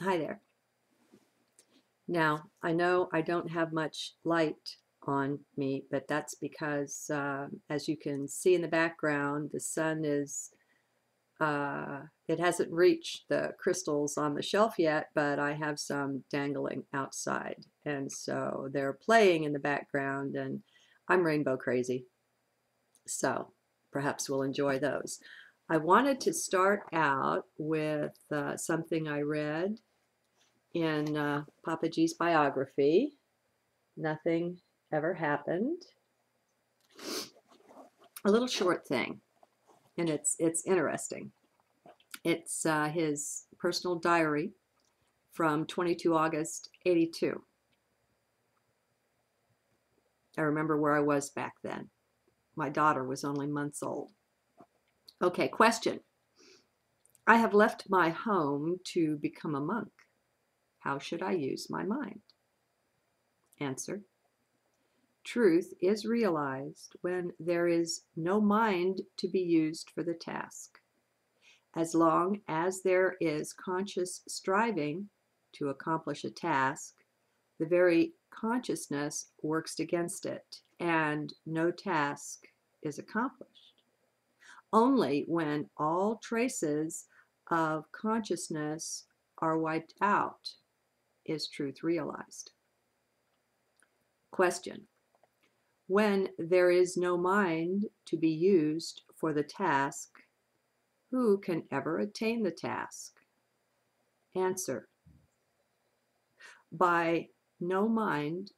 Hi there. Now, I know I don't have much light on me, but that's because, as you can see in the background, the sun it hasn't reached the crystals on the shelf yet, but I have some dangling outside. And so they're playing in the background, and I'm rainbow crazy. So perhaps we'll enjoy those. I wanted to start out with something I read in Papa G's biography. Nothing ever happened. A little short thing, and it's interesting. It's his personal diary from 22 August 82. I remember where I was back then. My daughter was only months old. Okay, question. I have left my home to become a monk. How should I use my mind? Answer. Truth is realized when there is no mind to be used for the task. As long as there is conscious striving to accomplish a task, the very consciousness works against it, and no task is accomplished. Only when all traces of consciousness are wiped out is truth realized. Question. When there is no mind to be used for the task, who can ever attain the task? Answer. By no mind,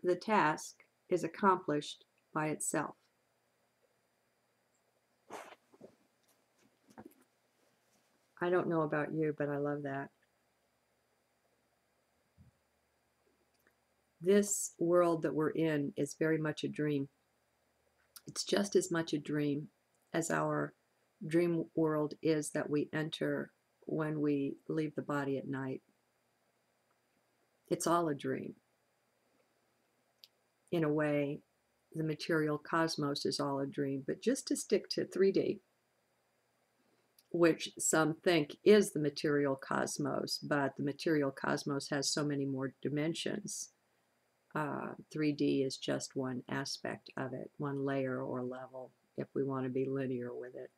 the task is accomplished by itself. I don't know about you, but I love that. This world that we're in is very much a dream. It's just as much a dream as our dream world is that we enter when we leave the body at night. It's all a dream. In a way, the material cosmos is all a dream, but just to stick to 3D, which some think is the material cosmos, but the material cosmos has so many more dimensions. 3D is just one aspect of it, one layer or level, if we want to be linear with it.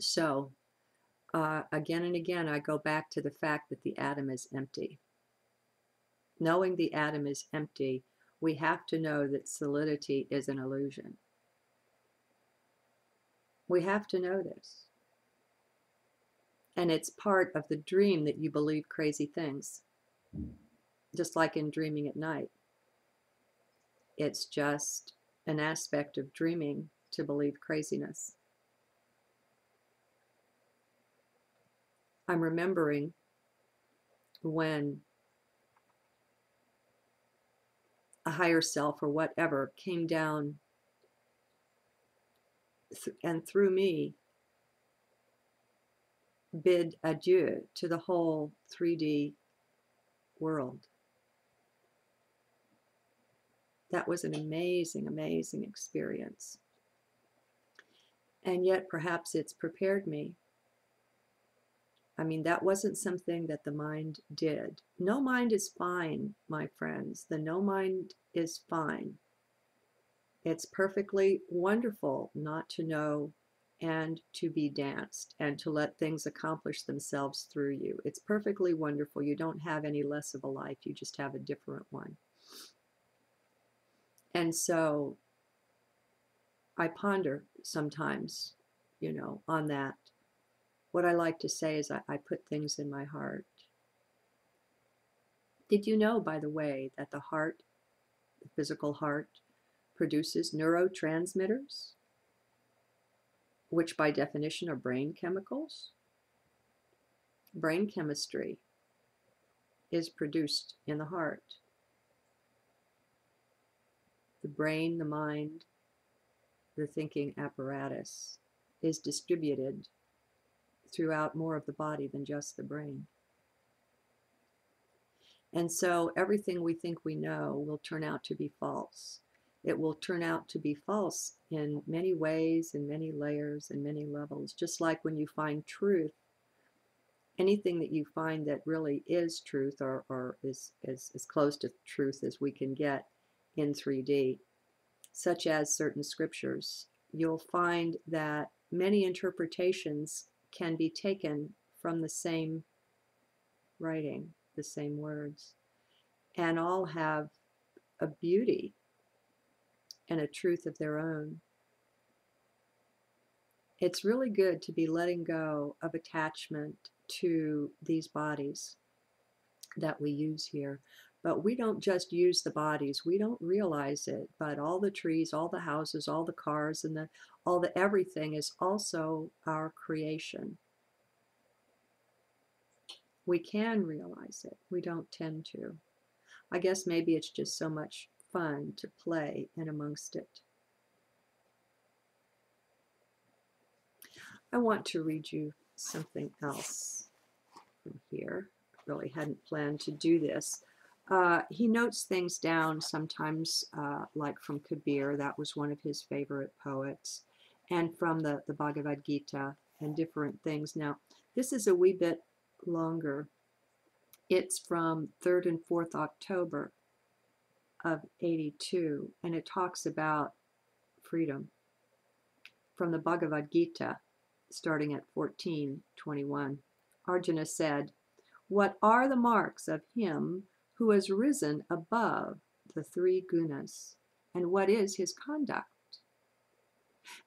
So, again and again, I go back to the fact that the atom is empty. Knowing the atom is empty, we have to know that solidity is an illusion. We have to know this. And it's part of the dream that you believe crazy things, just like in dreaming at night. It's just an aspect of dreaming to believe craziness. I'm remembering when a higher self or whatever came down and through me bid adieu to the whole 3D world. That was an amazing, amazing experience. And yet perhaps it's prepared me. I mean, that wasn't something that the mind did. No mind is fine, my friends. The no mind is fine. It's perfectly wonderful not to know and to be danced and to let things accomplish themselves through you. It's perfectly wonderful. You don't have any less of a life. You just have a different one. And so I ponder sometimes, on that. What I like to say is I put things in my heart. Did you know, by the way, that the heart, the physical heart, produces neurotransmitters, which by definition are brain chemicals? Brain chemistry is produced in the heart. The brain, the mind, the thinking apparatus is distributed throughout more of the body than just the brain. And so everything we think we know will turn out to be false. It will turn out to be false in many ways, in many layers, in many levels. Just like when you find truth anything that you find that really is truth, or is as close to truth as we can get in 3D, such as certain scriptures, you'll find that many interpretations can be taken from the same writing, the same words, and all have a beauty and a truth of their own. It's really good to be letting go of attachment to these bodies that we use here. But we don't just use the bodies, we don't realize it, but all the trees, all the houses, all the cars, and all the everything is also our creation. We can realize it. We don't tend to. I guess maybe it's just so much fun to play in amongst it. I want to read you something else from here. I really hadn't planned to do this. He notes things down sometimes, like from Kabir, that was one of his favorite poets, and from the Bhagavad Gita and different things. Now, this is a wee bit longer. It's from 3rd and 4th October of 82, and it talks about freedom from the Bhagavad Gita, starting at 14:21. Arjuna said, "What are the marks of him who has risen above the 3 gunas, and what is his conduct?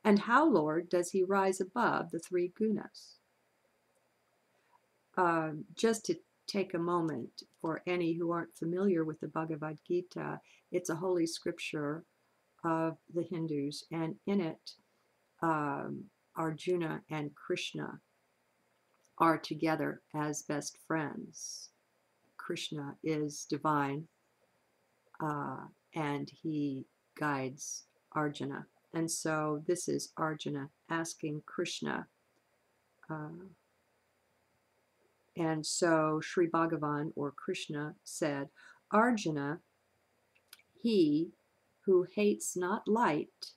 And how, Lord, does he rise above the 3 gunas?" Just to take a moment, for any who aren't familiar with the Bhagavad Gita, it's a holy scripture of the Hindus, and in it, Arjuna and Krishna are together as best friends. Krishna is divine, and he guides Arjuna. And so this is Arjuna asking Krishna. And so Sri Bhagavan, or Krishna, said, "Arjuna, he who hates not light,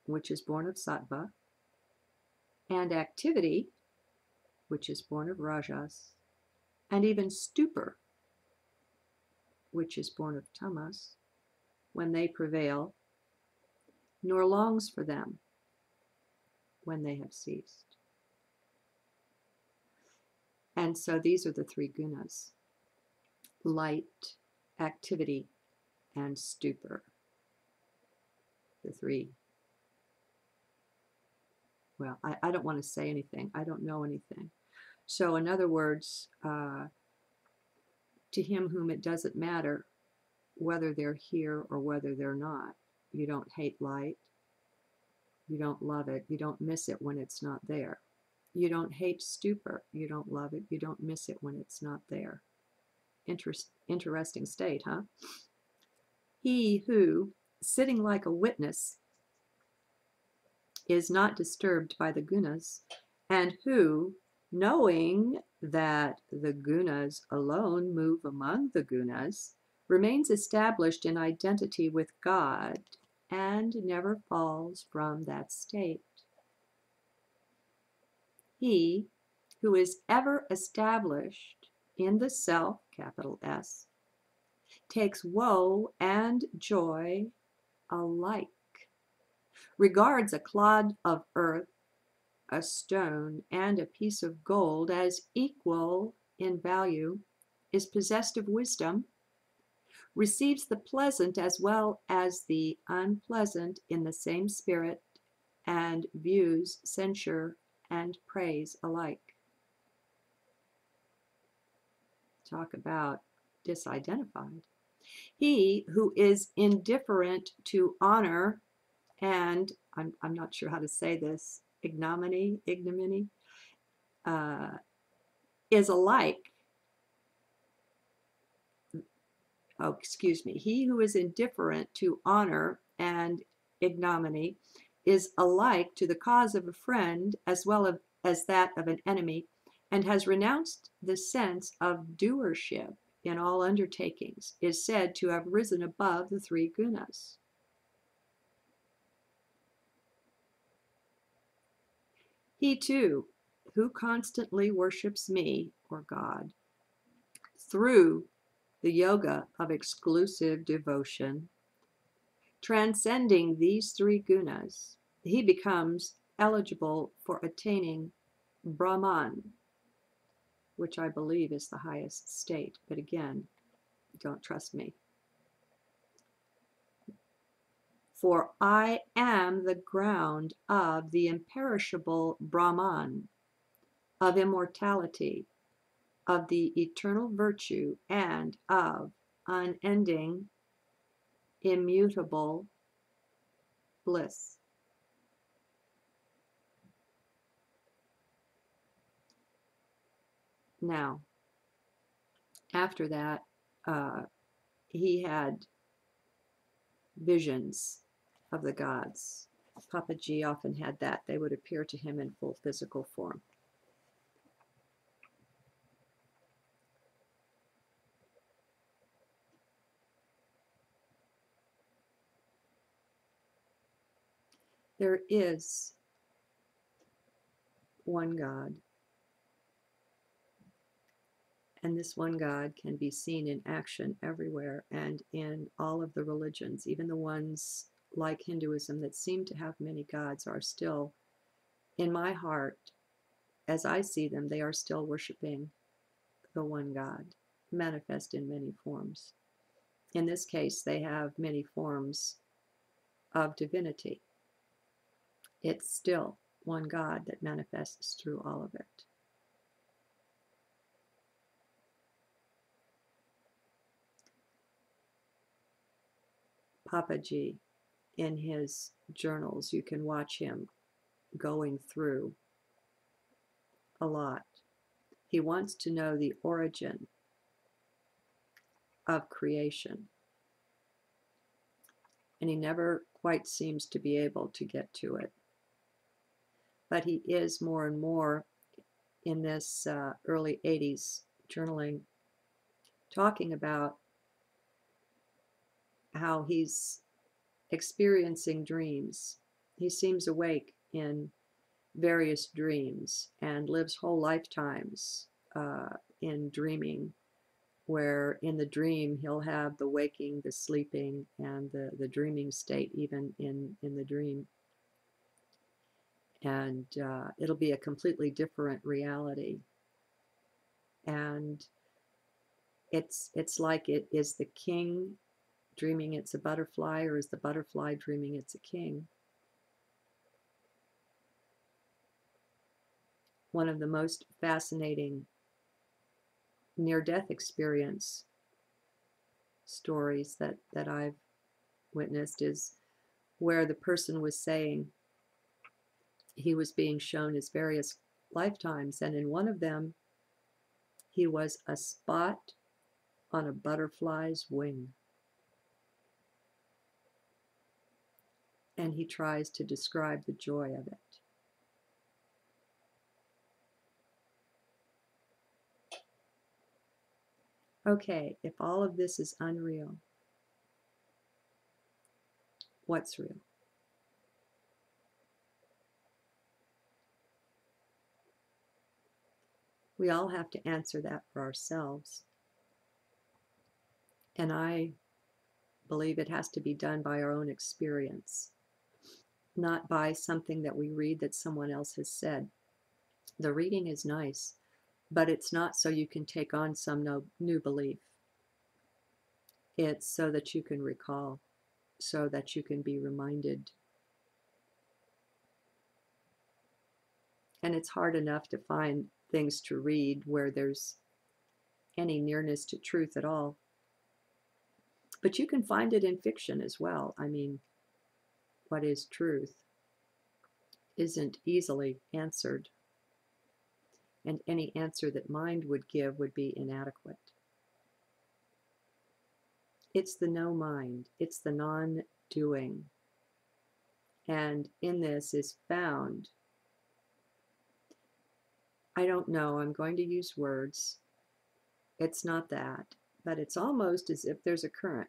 which is born of sattva, and activity, which is born of rajas, and even stupor, which is born of tamas, when they prevail, nor longs for them when they have ceased." And so these are the 3 gunas: light, activity, and stupor. The 3. Well, I don't want to say anything. I don't know anything. So in other words, to him whom it doesn't matter whether they're here or whether they're not. You don't hate light. You don't love it. You don't miss it when it's not there. You don't hate stupor. You don't love it. You don't miss it when it's not there. Interesting state, huh? He who, sitting like a witness, is not disturbed by the gunas, and who, knowing that the gunas alone move among the gunas, remains established in identity with God and never falls from that state. He who is ever established in the self, capital S, takes woe and joy alike, regards a clod of earth, a stone, and a piece of gold as equal in value, is possessed of wisdom, receives the pleasant as well as the unpleasant in the same spirit, and views censure and praise alike. Talk about disidentified. He who is indifferent to honor and, I'm not sure how to say this, ignominy, is alike. Oh, excuse me. He who is indifferent to honor and ignominy is alike to the cause of a friend as well as that of an enemy, and has renounced the sense of doership in all undertakings, is said to have risen above the 3 gunas. He too who constantly worships me, or God, through the yoga of exclusive devotion, transcending these three gunas, he becomes eligible for attaining Brahman, which I believe is the highest state. But again, don't trust me. For I am the ground of the imperishable Brahman, of immortality, of the eternal virtue, and of unending, immutable bliss. Now, after that, he had visions of the gods. Papaji often had that. They would appear to him in full physical form. There is one God, and this one God can be seen in action everywhere and in all of the religions. Even the ones like Hinduism that seem to have many gods are still, in my heart, as I see them, they are still worshiping the one God, manifest in many forms. In this case, they have many forms of divinity. It's still one God that manifests through all of it. Papaji, in his journals, you can watch him going through a lot. He wants to know the origin of creation, and he never quite seems to be able to get to it. But he is more and more in this early 80s journaling talking about how he's experiencing dreams. He seems awake in various dreams and lives whole lifetimes in dreaming, where in the dream he'll have the waking, the sleeping, and the dreaming state even in the dream. And it'll be a completely different reality. And it's like it is the king dreaming it's a butterfly, or is the butterfly dreaming it's a king? One of the most fascinating near-death experience stories that I've witnessed is where the person was saying he was being shown his various lifetimes, and in one of them he was a spot on a butterfly's wing. And he tries to describe the joy of it. Okay, if all of this is unreal, what's real? We all have to answer that for ourselves. And I believe it has to be done by our own experience, not by something that we read that someone else has said. The reading is nice, but it's not so you can take on some new belief. It's so that you can recall, so that you can be reminded. And it's hard enough to find things to read where there's any nearness to truth at all. But you can find it in fiction as well. I mean, what is truth isn't easily answered. And any answer that mind would give would be inadequate. It's the no mind. It's the non-doing. And in this is found, I don't know, I'm going to use words. It's not that, but it's almost as if there's a current.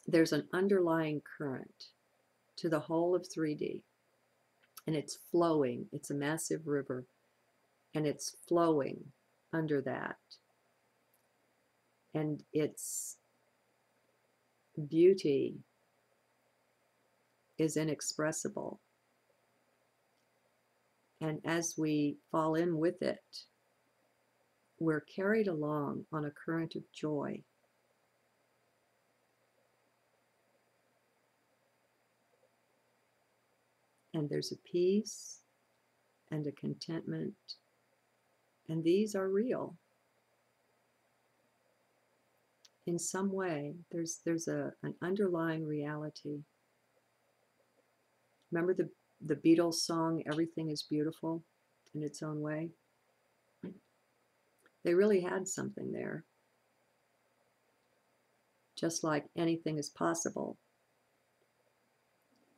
There's an underlying current to the whole of 3D, and it's flowing. It's a massive river, and it's flowing under that, and its beauty is inexpressible. And as we fall in with it, we're carried along on a current of joy. And there's a peace and a contentment, and these are real. In some way, there's an underlying reality. Remember the Beatles song, Everything is Beautiful in Its Own Way? They really had something there. Just like anything is possible,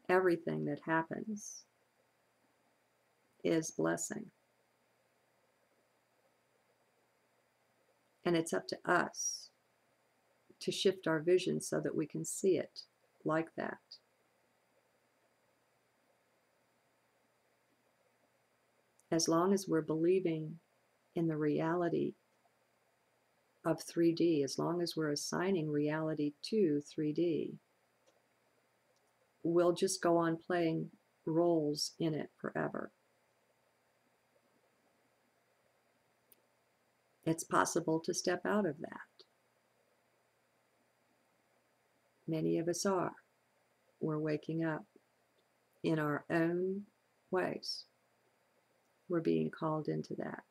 everything that happens is blessing. And it's up to us to shift our vision so that we can see it like that. As long as we're believing in the reality of 3D, as long as we're assigning reality to 3D, we'll just go on playing roles in it forever. It's possible to step out of that. Many of us are. We're waking up in our own ways. We're being called into that.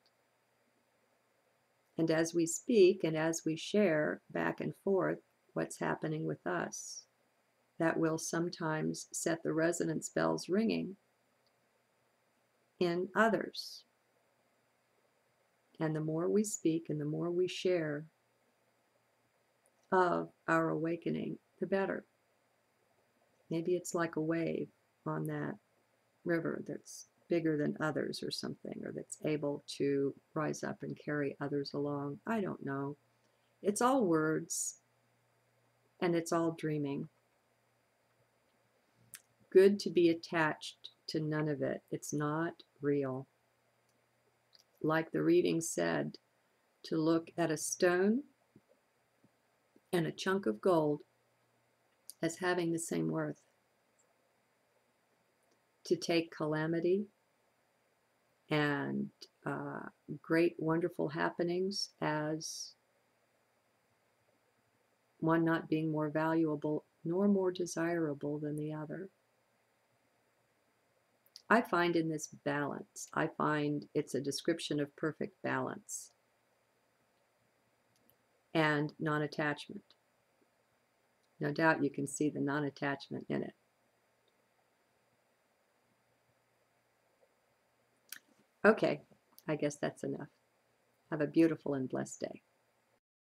And as we speak and as we share back and forth what's happening with us, that will sometimes set the resonance bells ringing in others. And the more we speak and the more we share of our awakening, the better. Maybe it's like a wave on that river that's bigger than others or something, or that's able to rise up and carry others along. I don't know. It's all words, and it's all dreaming. Good to be attached to none of it. It's not real. Like the reading said, to look at a stone and a chunk of gold as having the same worth. To take calamity and great, wonderful happenings as one not being more valuable nor more desirable than the other. I find in this balance, I find it's a description of perfect balance and non-attachment. No doubt you can see the non-attachment in it. Okay, I guess that's enough. Have a beautiful and blessed day.